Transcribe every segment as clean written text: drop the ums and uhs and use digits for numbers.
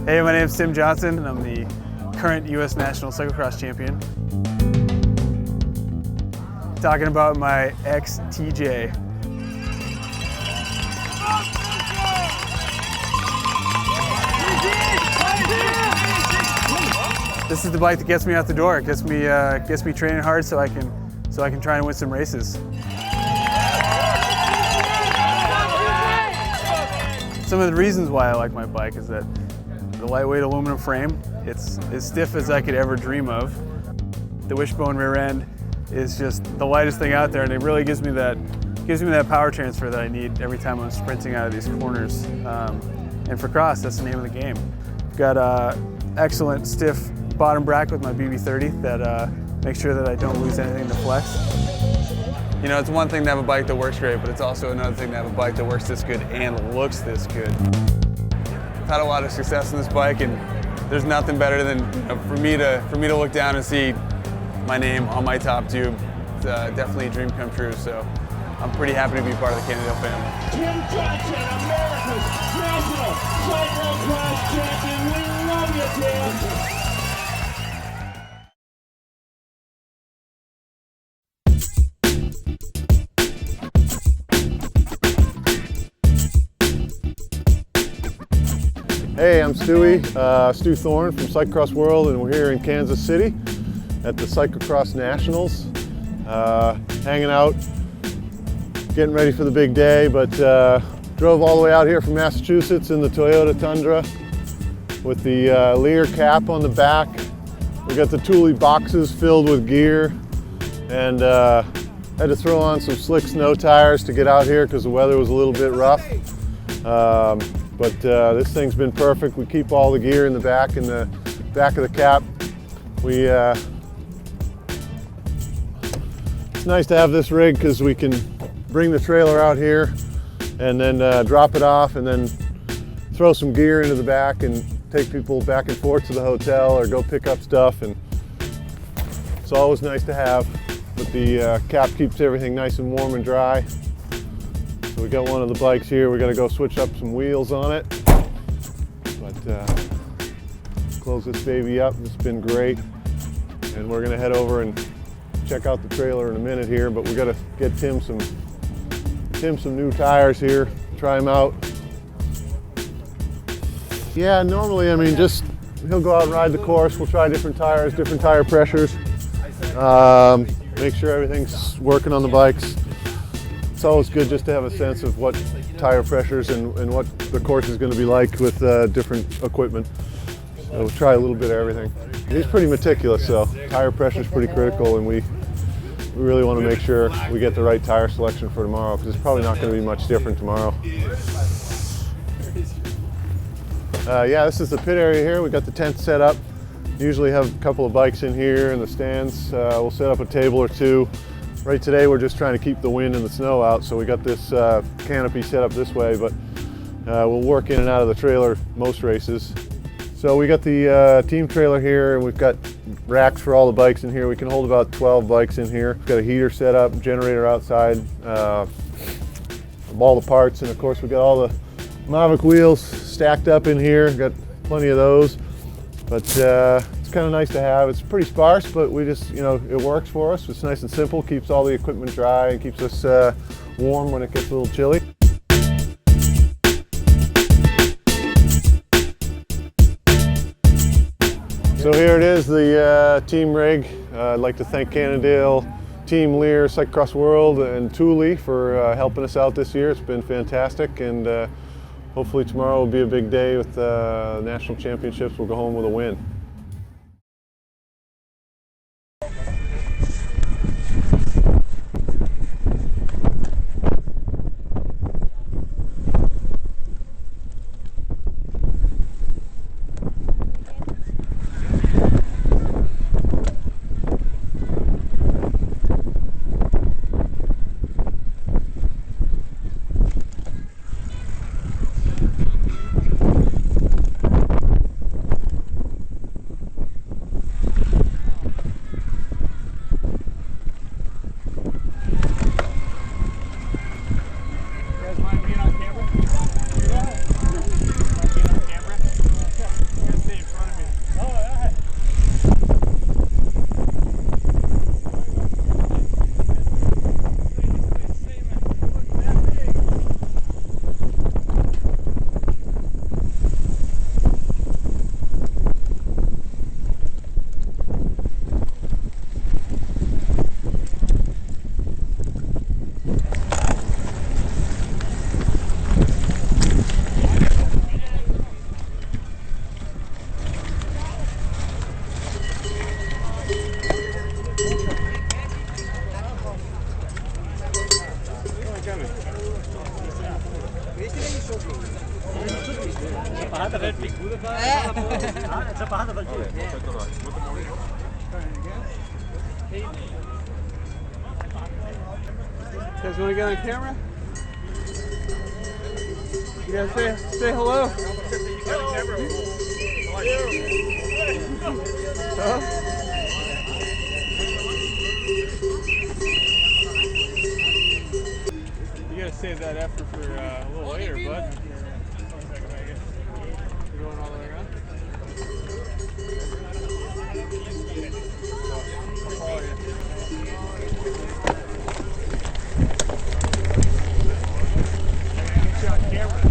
Hey, my name's Tim Johnson, and I'm the current U.S. National Cyclocross Champion. Talking about my ex-TJ. This is the bike that gets me out the door. It gets me training hard so I can try and win some races. Some of the reasons why I like my bike is that the lightweight aluminum frame, it's as stiff as I could ever dream of. The wishbone rear end is just the lightest thing out there, and it really gives me that power transfer that I need every time I'm sprinting out of these corners. And for cross, that's the name of the game. I've got an excellent stiff bottom bracket with my BB30 that makes sure that I don't lose anything to flex. You know, it's one thing to have a bike that works great, but it's also another thing to have a bike that works this good and looks this good. I've had a lot of success in this bike, and there's nothing better than for me to look down and see my name on my top tube. It's definitely a dream come true. So I'm pretty happy to be part of the Cannondale family. Tim Johnson, America's National Cyclocross Champion. We love you, Tim. Hey, I'm Stewie, Stu Thorne from Cyclocross World, and we're here in Kansas City at the Cyclocross Nationals. Hanging out, getting ready for the big day, but drove all the way out here from Massachusetts in the Toyota Tundra with the Lear cap on the back. We got the Thule boxes filled with gear, and had to throw on some slick snow tires to get out here because the weather was a little bit rough. But this thing's been perfect. We keep all the gear in the back of the cap. It's nice to have this rig because we can bring the trailer out here and then drop it off and then throw some gear into the back and take people back and forth to the hotel or go pick up stuff. And it's always nice to have, but the cap keeps everything nice and warm and dry. So we got one of the bikes here. We got to go switch up some wheels on it. But close this baby up. It's been great. And we're going to head over and check out the trailer in a minute here. But we got to get Tim some new tires here. Try them out. Yeah, normally, I mean, just he'll go out and ride the course. We'll try different tires, different tire pressures. Make sure everything's working on the bikes. It's always good just to have a sense of what tire pressures and what the course is going to be like with different equipment. So we'll try a little bit of everything. He's pretty meticulous, so tire pressure is pretty critical, and we really want to make sure we get the right tire selection for tomorrow because it's probably not going to be much different tomorrow. Yeah, this is the pit area here. We got the tent set up. Usually have a couple of bikes in here in the stands. We'll set up a table or two. Right today we're just trying to keep the wind and the snow out, so we got this canopy set up this way, but we'll work in and out of the trailer most races. So we got the team trailer here, and we've got racks for all the bikes in here. We can hold about 12 bikes in here. We've got a heater set up, generator outside, all the parts, and of course we got all the Mavic wheels stacked up in here. Got plenty of those, but it's kind of nice to have. It's pretty sparse, but we just, you know, it works for us. It's nice and simple, keeps all the equipment dry and keeps us warm when it gets a little chilly. So here it is, the team rig. I'd like to thank Cannondale, Team Lear, Cyclocross World, and Thule for helping us out this year. It's been fantastic, and hopefully tomorrow will be a big day with national championships. We'll go home with a win. guys want to get on camera? You guys say hello. Huh? You gotta save that effort for a little later, bud. You're going all the way around? I'll follow you. Get you on camera.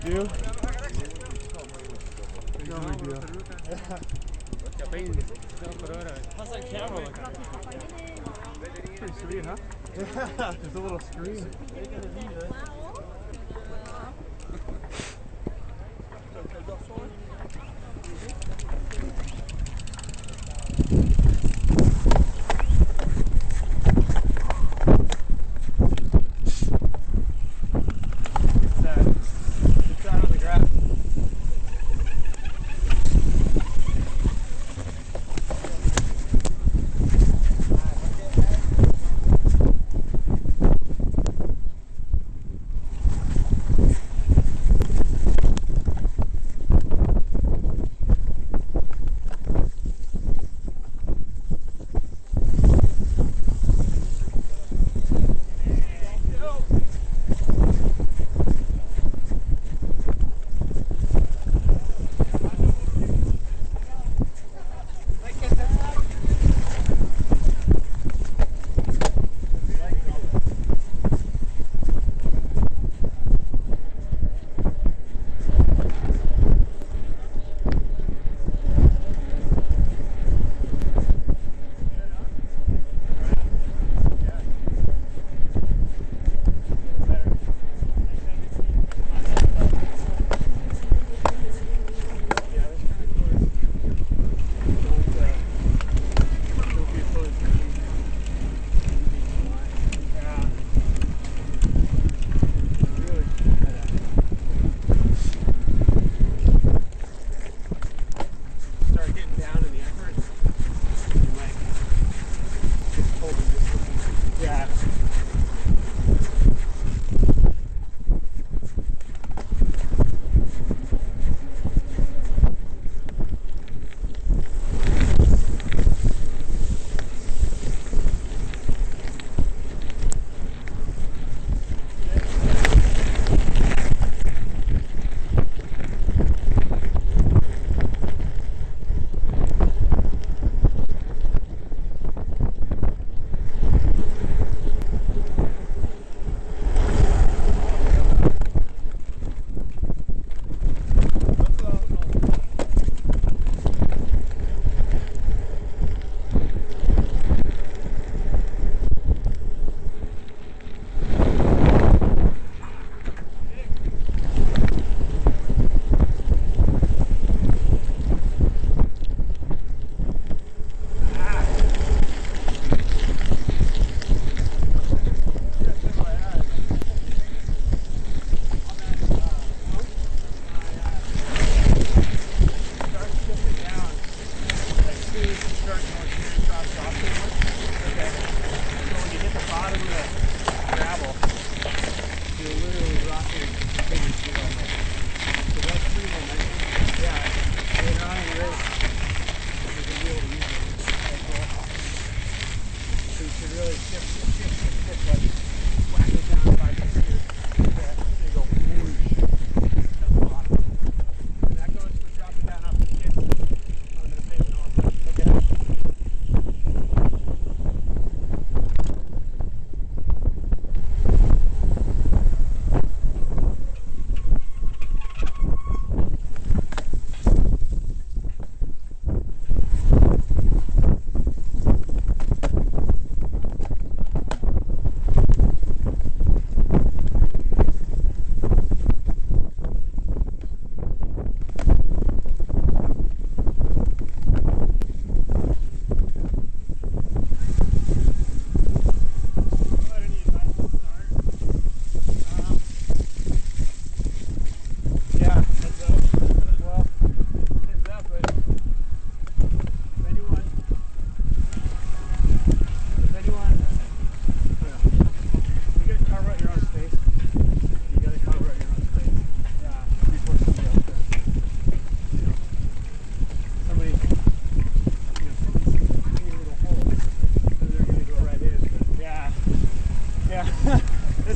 do? No big deal. Pretty sweet, huh? Yeah, there's a little screen.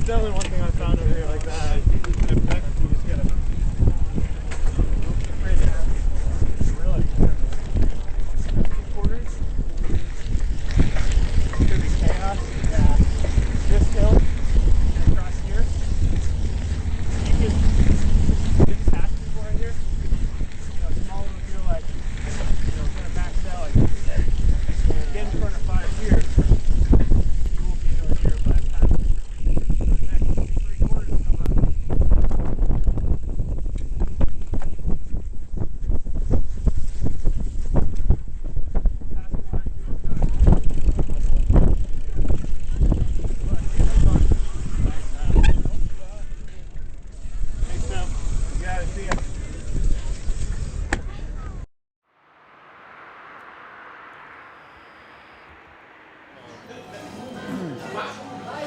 definitely one thing I found over here like that. You just get a right there. Really? Quarters? Could be chaos. Yeah. This hill and across here. You could get past people right here. You know, small little deal like, you know, kind of max out like get in front of 5 here. You won't be anywhere near 5 times. Next 3 quarters come up.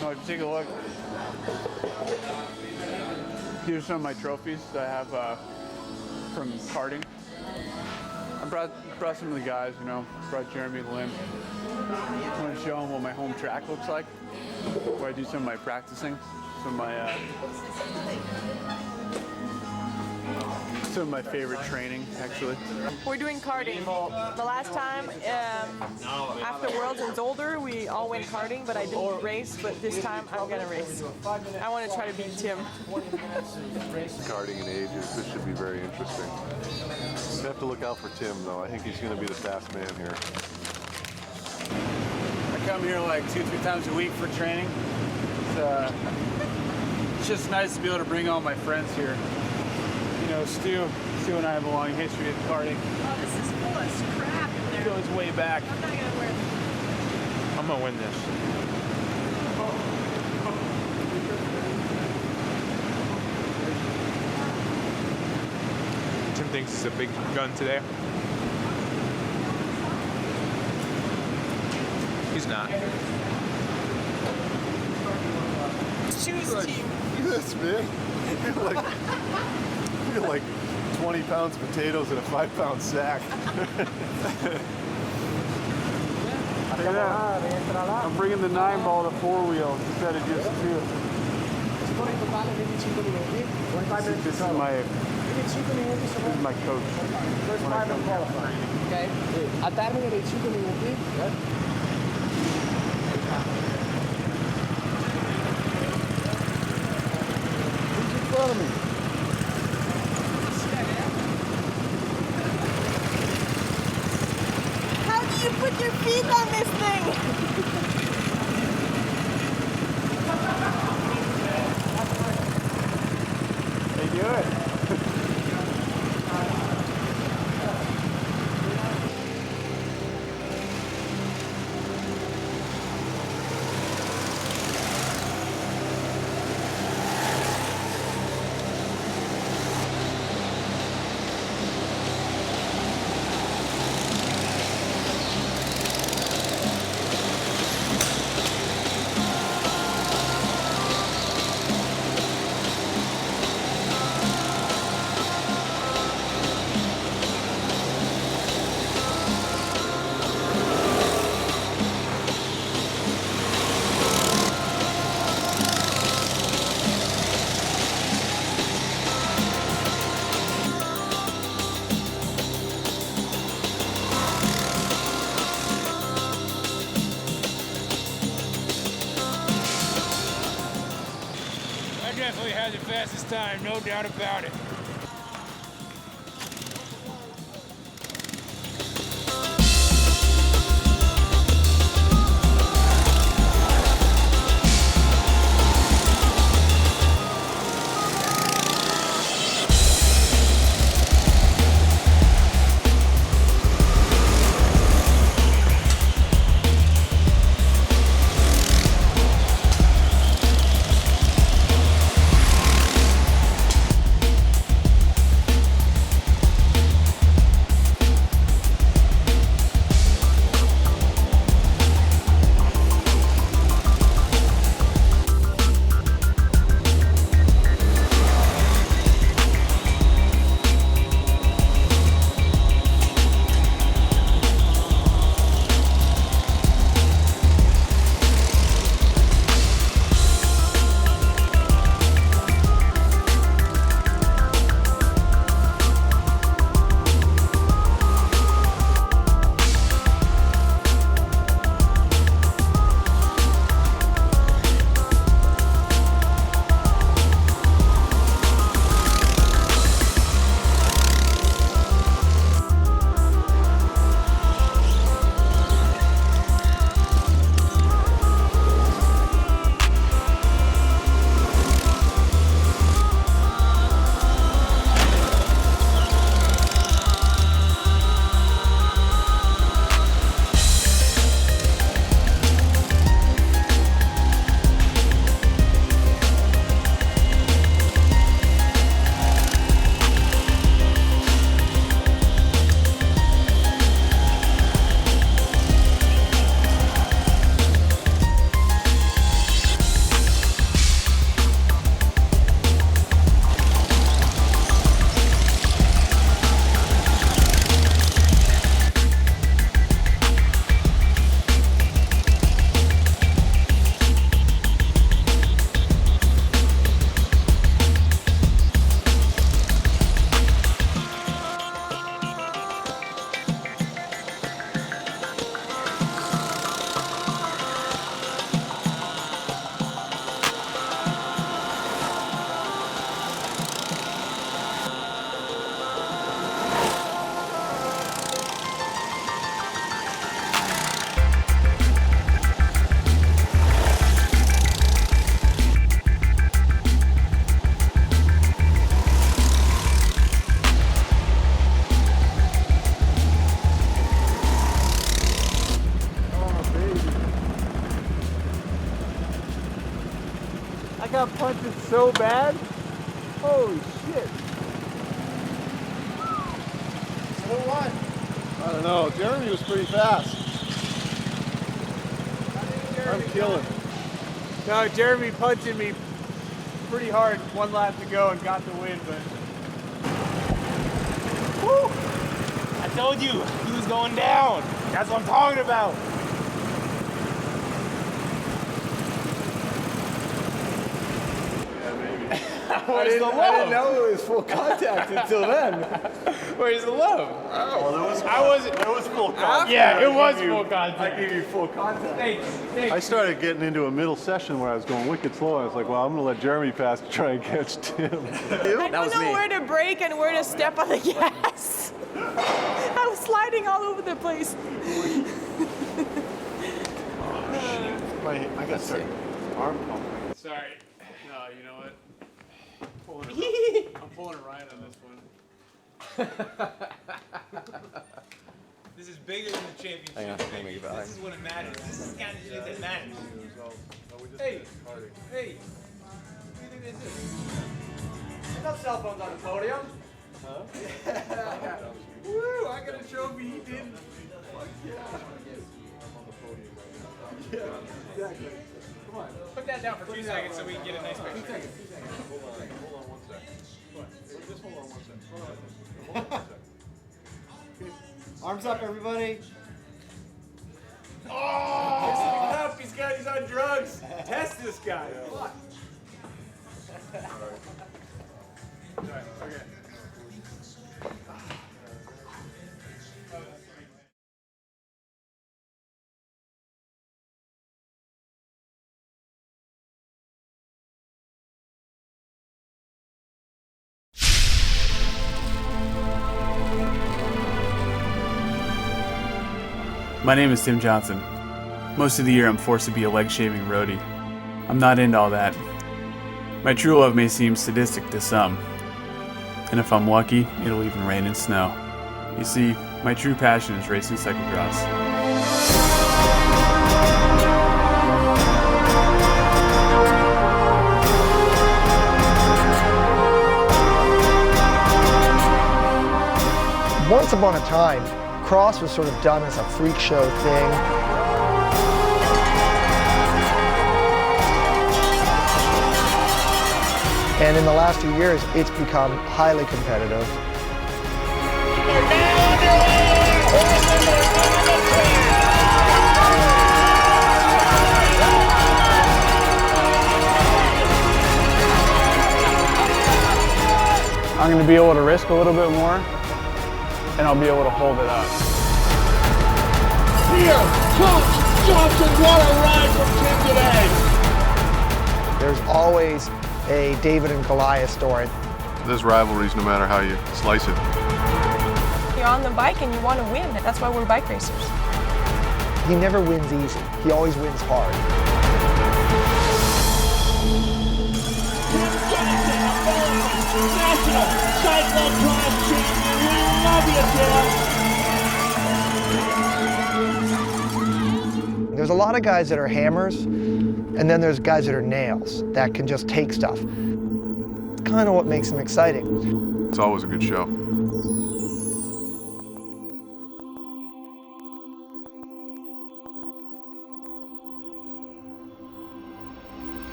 No, take a look. Here's some of my trophies that I have from karting. I brought some of the guys, you know, brought Jeremy and Lynn. I want to show them what my home track looks like, where I do some of my practicing, some of my favorite training, actually. We're doing karting. The last time after Worlds in Zolder, we all went karting, but I didn't race. But this time I'm gonna race. I want to try to beat Tim. Karting in ages, this should be very interesting. You have to look out for Tim, though. I think he's going to be the fast man here. I come here like 2-3 times a week for training. It's just nice to be able to bring all my friends here. You know, Stu and I have a long history of karting. Oh, this is full of scrap in It there. goes way back. I'm not gonna wear this. I'm gonna win this. Tim thinks it's a big gun today. He's not. Choose team. Look at this, man. You're like 20 pounds of potatoes in a 5-pound sack. I'm bringing the 9-ball to 4-wheel instead of just 2. This is my coach. When I come here. Okay. A termine dei 5 minuti. Who's in front of me? How do you put your feet on this thing? They do it. Definitely had the fastest time, no doubt about it. got punted so bad. Holy shit. Who won? I don't know. Jeremy was pretty fast. I'm killing. No, Jeremy punted me pretty hard. 1 lap to go and got the win, but. Woo! I told you, he was going down. That's what I'm talking about. I didn't know it was full contact until then. Where's the love? Oh, there was full contact. Yeah, it was full contact. I gave you full contact. Thanks. I started getting into a middle session where I was going wicked slow. I was like, well, I'm going to let Jeremy pass to try and catch Tim. I don't know where to brake and where to step on the gas. I was sliding all over the place. I got started arm pumping. Sorry. No, you know what? I'm pulling a Ryan on this one. This is bigger than the championship. Hang on, let me make it back. This is when it matters. This is the kind of shit that matters. Hey, hey, what do you think this is? There's no cell phones on the podium. Huh? Yeah. Woo! I got a trophy he didn't. Fuck yeah. Yeah, exactly. Come on. Put that down for 2 seconds so we can get a nice picture. 2 seconds. Hold on 1 sec. Just hold on 1 sec. Hold on 1 sec. Arms up, everybody. Oh! He's on drugs. Test this guy. Fuck. Alright, okay. My name is Tim Johnson. Most of the year I'm forced to be a leg-shaving roadie. I'm not into all that. My true love may seem sadistic to some, and if I'm lucky, it'll even rain and snow. You see, my true passion is racing cyclocross. Once upon a time, cross was sort of done as a freak show thing. And in the last few years, it's become highly competitive. I'm going to be able to risk a little bit more, and I'll be able to hold it up. Here comes Johnson. What a ride from Tim today. There's always a David and Goliath story. There's rivalries no matter how you slice it. You're on the bike and you want to win. That's why we're bike racers. He never wins easy. He always wins hard. Tim Johnson, American National Cyclocross Champion. We love you, Tim. There's a lot of guys that are hammers, and then there's guys that are nails that can just take stuff. It's kind of what makes them exciting. It's always a good show.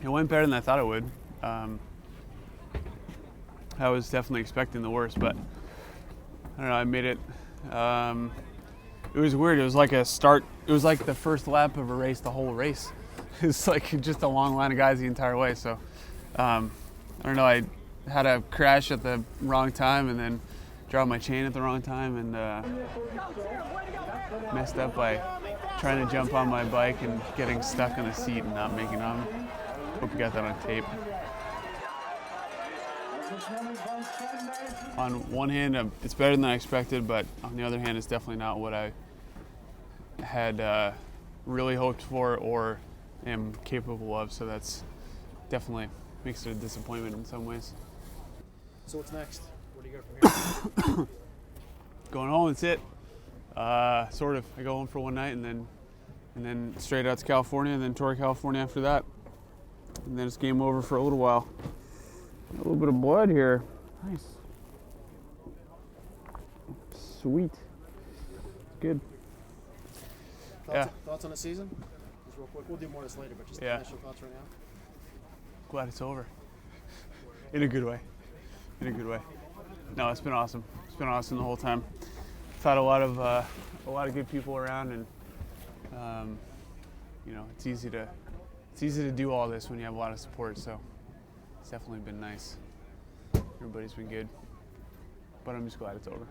It went better than I thought it would. I was definitely expecting the worst, but I don't know, I made it. It was weird. It was like a start. It was like the first lap of a race, the whole race. It's like just a long line of guys the entire way. So I don't know. I had a crash at the wrong time and then dropped my chain at the wrong time and messed up by trying to jump on my bike and getting stuck in the seat and not making it on. Hope you got that on tape. On one hand, it's better than I expected, but on the other hand, it's definitely not what I had really hoped for or am capable of. So that's definitely makes it a disappointment in some ways. So what's next? Where do you go from here? Going home, that's it. Sort of. I go home for one night and then straight out to California and then tour California after that. And then it's game over for a little while. A little bit of blood here. Nice. Sweet. Good. Thoughts on the season? Just real quick. We'll do more of this later, but just initial thoughts right now. Glad it's over. In a good way. In a good way. No, it's been awesome. It's been awesome the whole time. I've had a lot of good people around, and you know, it's easy to do all this when you have a lot of support. So it's definitely been nice. Everybody's been good, but I'm just glad it's over.